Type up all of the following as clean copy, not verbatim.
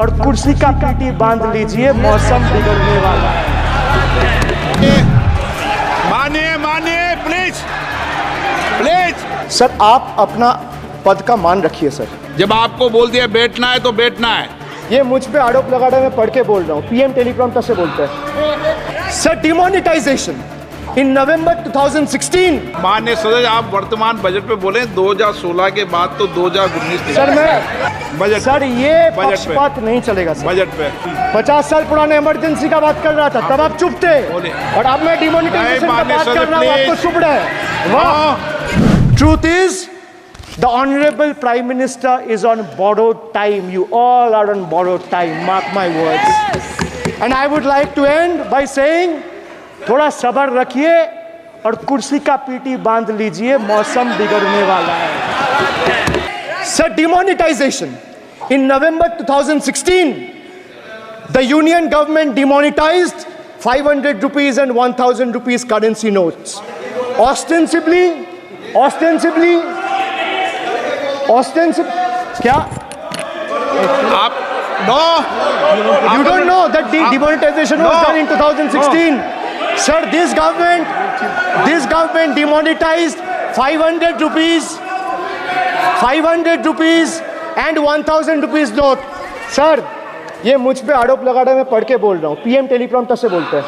और कुर्सी का पीटी बांध लीजिए, मौसम बिगड़ने वाला है। मानिए प्लीज प्लीज। सर आप अपना पद का मान रखिए सर। जब आपको बोल दिया बैठना है तो बैठना है। ये मुझ पे आरोप लगा रहे हैं, मैं पढ़ के बोल रहा हूँ। पीएम टेलीप्रॉम्प्टर से बोलते हैं। सर डिमोनेटाइजेशन इन नवंबर 2016। माननीय सदस्य, आप वर्तमान बजट पे बोले 2016 के बाद तो 2019। सर मैं बजट सर ये पक्षपात नहीं चलेगा सर। बजट पे 50 साल पुराने इमरजेंसी का बात कर रहा था, तब आप चुप थे, और अब मैं डिमोनेटाइजेशन का बात कर रहा हूँ, आपको चुप रहे। वाह। Truth is the honorable prime minister is on borrowed time. You all are on borrowed time, mark my words. And I would like to end by saying थोड़ा सब्र रखिए और कुर्सी का पीटी बांध लीजिए, मौसम बिगड़ने वाला है। Sir demonetisation in November 2016 the union government demonetized 500 rupees and 1000 rupees currency notes. Ostensibly क्या आप no you don't know that the demonetization was done in 2016. Sir, this government demonetized 500 rupees and 1000 rupees note. Sir ये मुझ पे आरोप लगा रहे हैं, मैं पढ़ के बोल रहा हूँ। पीएम टेलीप्रॉम्प्टर से बोलते हैं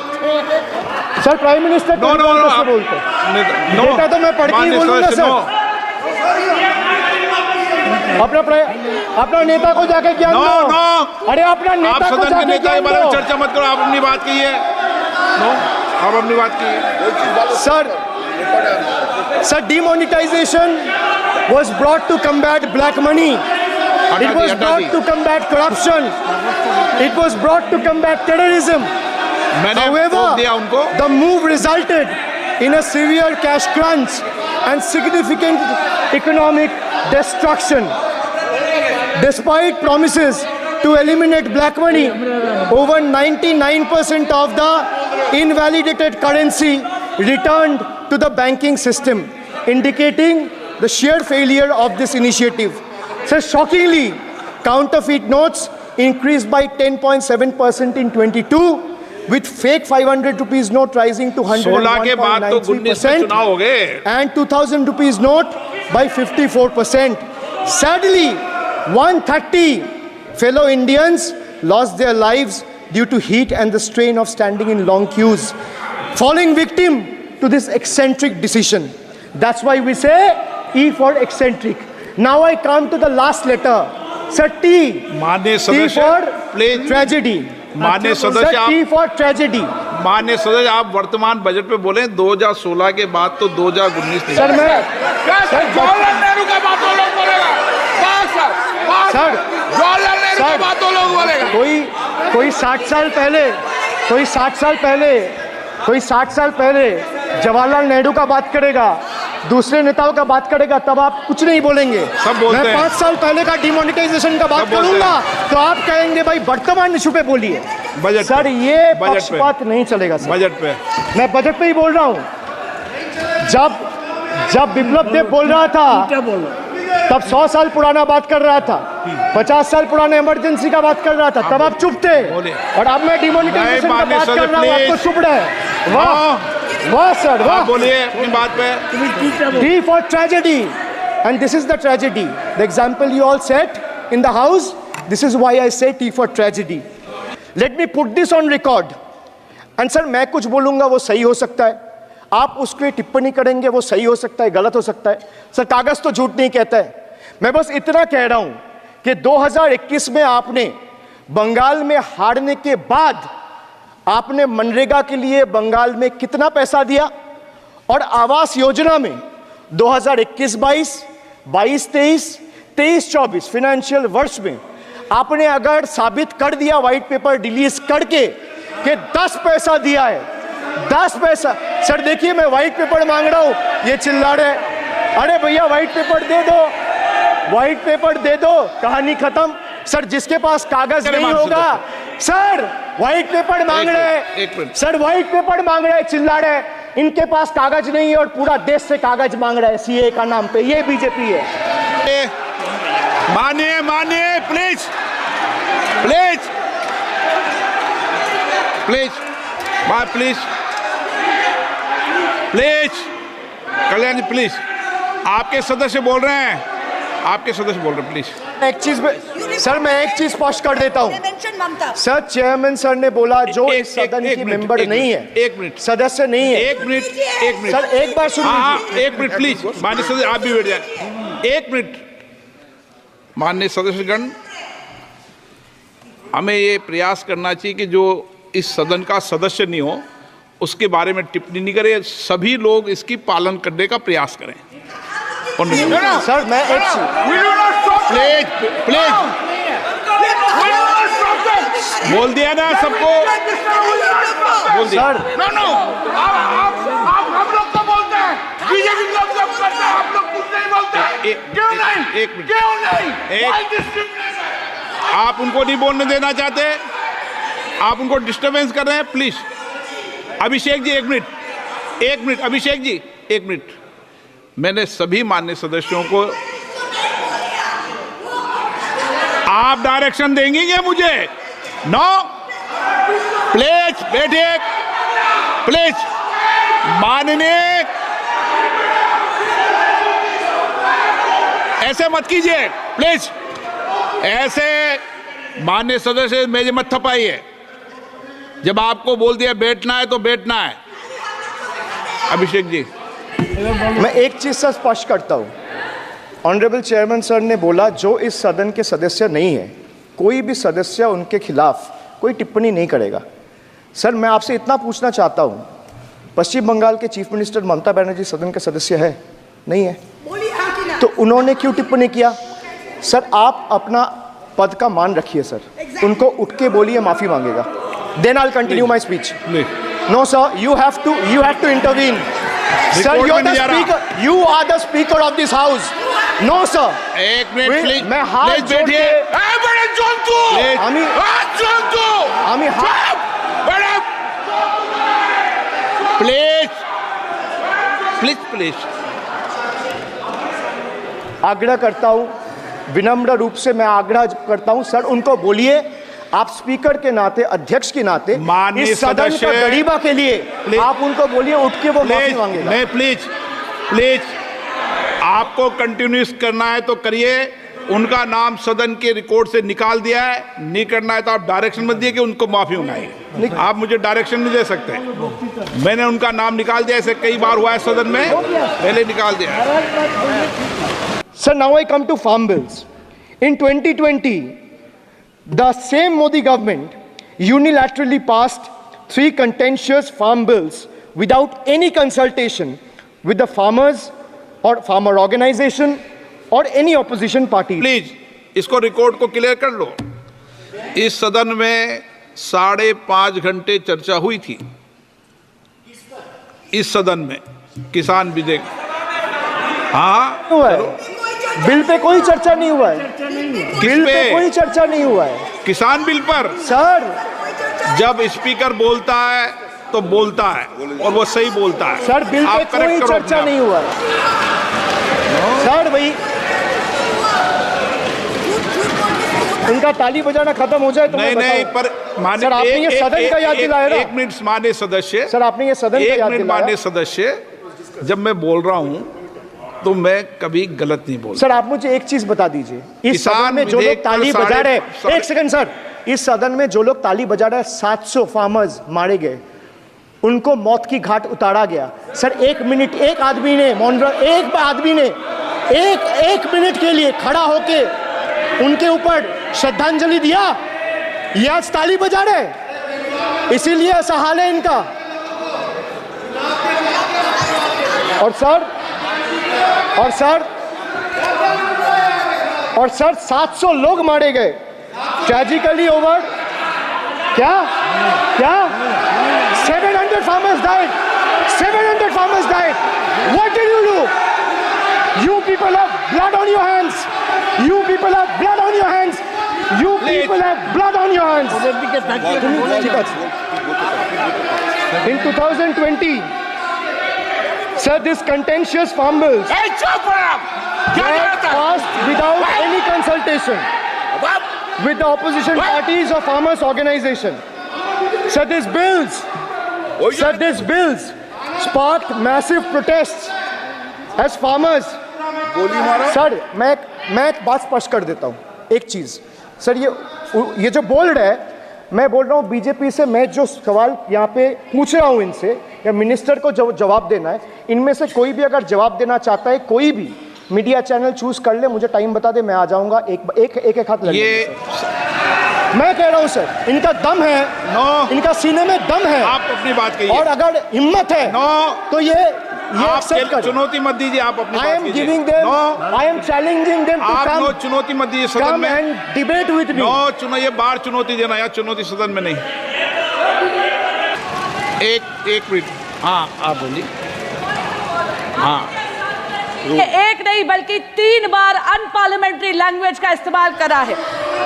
सर, प्राइम मिनिस्टर टेलीप्रॉम्प्टर से बोलते हैं। डेटा तो मैं पढ़ के ही बोलूंगा सर। अपना नेता को जाके ज्ञान दो। अरे अपना नेता को जाके ज्ञान दो। चर्चा मत करो, आप अपनी बात कीजिए। आप अपनी बात कीजिए। Sir demonetization was brought to combat black money. It was brought to combat corruption. It was brought to combat terrorism. However, the move resulted in a severe cash crunch and significant economic destruction. Despite promises to eliminate black money, over 99% of the invalidated currency returned to the banking system, indicating the sheer failure of this initiative. So shockingly, counterfeit notes increased by 10.7% in 22, with fake 500 rupees note rising to 101.93% and 2000 rupees note by 54%. Sadly, 130 fellow Indians lost their lives due to heat and the strain of standing in long queues, falling victim to this eccentric decision. That's why we say E for eccentric. Now I come to the last letter. Sir, T. T for tragedy. माननीय सदस्य, T for tragedy. माननीय सदस्य, आप वर्तमान budget पे बोले 2016 के बाद तो 2019। सर मैं जवाहरलाल नेहरू का बात तो लोग बोलेगा। सर जवाहरलाल नेहरू का बात तो लोग बोलेगा। कोई 60 साल पहले जवाहरलाल नेहरू का बात करेगा, दूसरे नेताओं का बात करेगा, तब आप कुछ नहीं बोलेंगे। सब बोलते हैं। मैं 5 साल पहले का डिमोनेटाइजेशन का बात करूंगा तो आप कहेंगे भाई वर्तमान इशू पे बोलिए। बजट सर ये पक्षपात नहीं चलेगा सर। बजट पे मैं बजट पे ही बोल रहा हूँ। जब बिप्लब देव बोल रहा था तब 100 साल पुराना बात कर रहा था, 50 साल पुराने इमरजेंसी का बात कर रहा था, तब आप चुप थे, और अब मैं डिमोनेटाइजेशन का बात कर रहा हूँ, आपको चुप रहे। वाह सर वाह। बोलिए अपनी बात पे। T for tragedy, and this is the tragedy. The example you all set in the house. This is why I say T for tragedy. Let me put this on record. And sir, मैं कुछ बोलूंगा वो सही हो सकता है, आप उसको टिप्पणी करेंगे वो सही हो सकता है, गलत हो सकता है। सर कागज तो झूठ नहीं कहता है। मैं बस इतना कह रहा हूं कि 2021 में आपने बंगाल में हारने के बाद आपने मनरेगा के लिए बंगाल में कितना पैसा दिया, और आवास योजना में 2021-22, 22-23, 23-24 फाइनेंशियल वर्ष में आपने अगर साबित कर दिया व्हाइट पेपर रिलीज करके कि 10 पैसा दिया है, 10 पैसा। सर देखिए मैं व्हाइट पेपर मांग रहा हूं, ये चिल्ला रहे, अरे भैया व्हाइट पेपर दे दो, व्हाइट पेपर दे दो, कहानी खत्म। सर जिसके पास कागज नहीं होगा, सर व्हाइट पेपर मांग रहे, सर व्हाइट पेपर मांग रहे, चिल्ला रहे, इनके पास कागज नहीं है और पूरा देश से कागज मांग रहा है सीए का नाम पे। ये बीजेपी है। मानिए प्लीज। प्लीज प्लीज बाय please please Kalyan ji please, आपके सदस्य बोल रहे हैं, आपके सदस्य बोल रहे हैं, प्लीज। एक चीज सर, मैं एक चीज स्पष्ट कर देता हूँ सर। चेयरमैन सर ने बोला जो इस सदन की मेंबर नहीं है, एक मिनट, सदस्य नहीं है। एक मिनट सर, एक बार सुन हाँ लीजिए। एक मिनट प्लीज, माननीय सदस्य आप भी बैठ जाए। एक मिनट, माननीय सदस्यगण, हमें ये प्रयास करना चाहिए कि जो इस सदन का सदस्य नहीं हो उसके बारे में टिप्पणी नहीं करें, सभी लोग इसकी पालन करने का प्रयास करें। सर मैं एक प्लीज प्लीज बोल दिया ना सबको, बोल दिया। सर हम लोग तो बोलते हैं, बीजेपी लोग जब करते हैं हम लोग कुछ नहीं बोलते। क्यों नहीं? एक मिनट, क्यों नहीं? Why this? आप उनको नहीं बोलने देना चाहते, आप उनको डिस्टरबेंस कर रहे हैं, प्लीज। अभिषेक जी एक मिनट, अभिषेक जी एक मिनट। मैंने सभी माननीय सदस्यों को, आप डायरेक्शन देंगे क्या मुझे? नो, प्लीज बैठिए, प्लीज। माननीय, ऐसे मत कीजिए प्लीज, ऐसे माननीय सदस्य मेरे मत थपाइए। जब आपको बोल दिया बैठना है तो बैठना है। अभिषेक जी, मैं एक चीज से स्पष्ट करता हूँ। ऑनरेबल चेयरमैन सर ने बोला जो इस सदन के सदस्य नहीं है, कोई भी सदस्य उनके खिलाफ कोई टिप्पणी नहीं करेगा। सर मैं आपसे इतना पूछना चाहता हूँ, पश्चिम बंगाल के चीफ मिनिस्टर ममता बनर्जी सदन के सदस्य है? नहीं है, तो उन्होंने क्यों टिप्पणी किया? सर आप अपना पद का मान रखिए सर, उनको उठ के बोलिए माफी मांगेगा। Then I will continue my speech. No sir, you have to intervene. Sir, you're the speaker. You are the speaker of this house. No sir. एक मिनट प्लीज, मैं हाथ जोड़ के बड़े जंतु, আমি बड़े प्लीज प्लीज प्लीज आग्रह करता हूँ, विनम्र रूप से मैं आग्रह करता हूँ सर, उनको बोलिए आप स्पीकर के नाते, अध्यक्ष के नाते, माननीय इस सदन सदस्य, का गरिमा के लिए आप उनको बोलिए उठ के वो माफी मांगेगा। नहीं प्लीज प्लीज, आपको कंटिन्यूस करना है तो करिए। उनका नाम सदन के रिकॉर्ड से निकाल दिया है, नहीं करना है तो आप डायरेक्शन मत दिए कि उनको माफी मंगाइए। आप मुझे डायरेक्शन नहीं दे सकते। मैंने उनका नाम निकाल दिया, ऐसे कई बार हुआ है सदन में, पहले निकाल दिया। Sir, now I come to farm bills. In 2020, the same Modi government unilaterally passed 3 contentious farm bills without any consultation with the farmers or farmer organization or any opposition party. Please इसको record को clear कर लो। इस सदन में 5.5 घंटे चर्चा हुई थी, इस सदन में किसान विधेयक। हाँ हुआ है, बिल पे कोई चर्चा नहीं हुआ है, बिल पे कोई चर्चा नहीं हुआ है किसान बिल पर। सर। जब स्पीकर बोलता है तो बोलता है और वो सही बोलता है। सर बिल पे आप correct कोई करो चर्चा अपने नहीं हुआ है सर। भाई उनका ताली बजाना खत्म हो जाए तो नहीं मैं नहीं, बताऊं। पर माननीय सर आपने ये सदन का याद दिलाया ना। एक मिनट माननीय सदस्य, सर आपने ये सदन का एक याद मिनट दिलाया। माननीय सदस्य, जब मैं बोल रहा हूं तो मैं कभी गलत नहीं बोल। सर आप मुझे एक चीज बता दीजिए, इस किसान सदन में जो लोग विधेयक ताली पर बजा रहे हैं, साढ़े- एक सेकंड सर, इस सदन में जो लोग ताली बजा रहे हैं, 700 फार्मर्स मारे गए, उनको मौत की घाट उतारा गया। सर 1 मिनट एक आदमी ने एक मिनट के लिए खड़ा होके उनके ऊपर श्रद्धांजलि दिया, ये आज ताली बजा रहे हैं, इसीलिए ऐसा हाल है इनका। और सर 700 लोग मारे गए, ट्रेजिकली ओवर। क्या 700 farmers died. 700 farmers died. What did you do? You people have blood on your hands. You people have blood on your hands. You people have blood on your hands. In 2020, sir, this contentious farm bills were passed without any consultation. with the opposition parties or farmers organization. Sir, these bills sparked massive protests as farmers. Sir मैं एक बात स्पष्ट कर देता हूँ, एक चीज sir, ये जो बोल्ड है, मैं बोल रहा हूँ बीजेपी से, मैं जो सवाल यहाँ पे पूछ रहा हूँ इनसे, या मिनिस्टर को जवाब देना है, इनमें से कोई भी अगर जवाब देना चाहता है, कोई भी मीडिया चैनल चूज कर ले, मुझे टाइम बता दे, मैं आ जाऊंगा, एक हाथ लग ये मैं कह रहा हूं सर, इनका दम है, इनका सीने में दम है, आप अपनी बात कहिए, और अगर हिम्मत है तो ये आप चुनौती मत दीजिए, आप अपनी बात कीजिए। I am challenging them to आप come, चुनौती मत दीजिए सदन में, and debate with me. ये बार चुनौती देना, या चुनौती सदन में नहीं। एक मिनट, हाँ आप बोलिए। हाँ, एक नहीं बल्कि 3 बार अनपार्लियामेंट्री लैंग्वेज का इस्तेमाल करा है।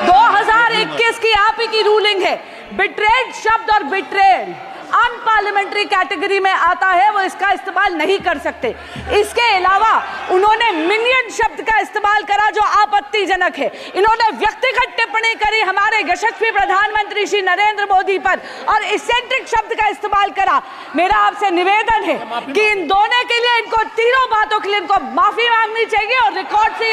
2021 की आप ही की रूलिंग है, बिट्रेड शब्द और बिट्रेड अनपार्लियामेंट्री कैटेगरी में आता है, वो इसका इस्तेमाल नहीं कर सकते। इसके अलावा उन्होंने मिनियन शब्द का इस्तेमाल करा जो आपत्तिजनक है। इन्होंने व्यक्तिगत टिप्पणी करी हमारे यशस्वी प्रधानमंत्री श्री नरेंद्र मोदी पर और इसेंट्रिक शब्द का इस्तेमाल करा। मेरा आपसे निवेदन है कि इन दोनों के लिए, इनको तीनों बातों के लिए इनको माफी मांगनी चाहिए और रिकॉर्ड से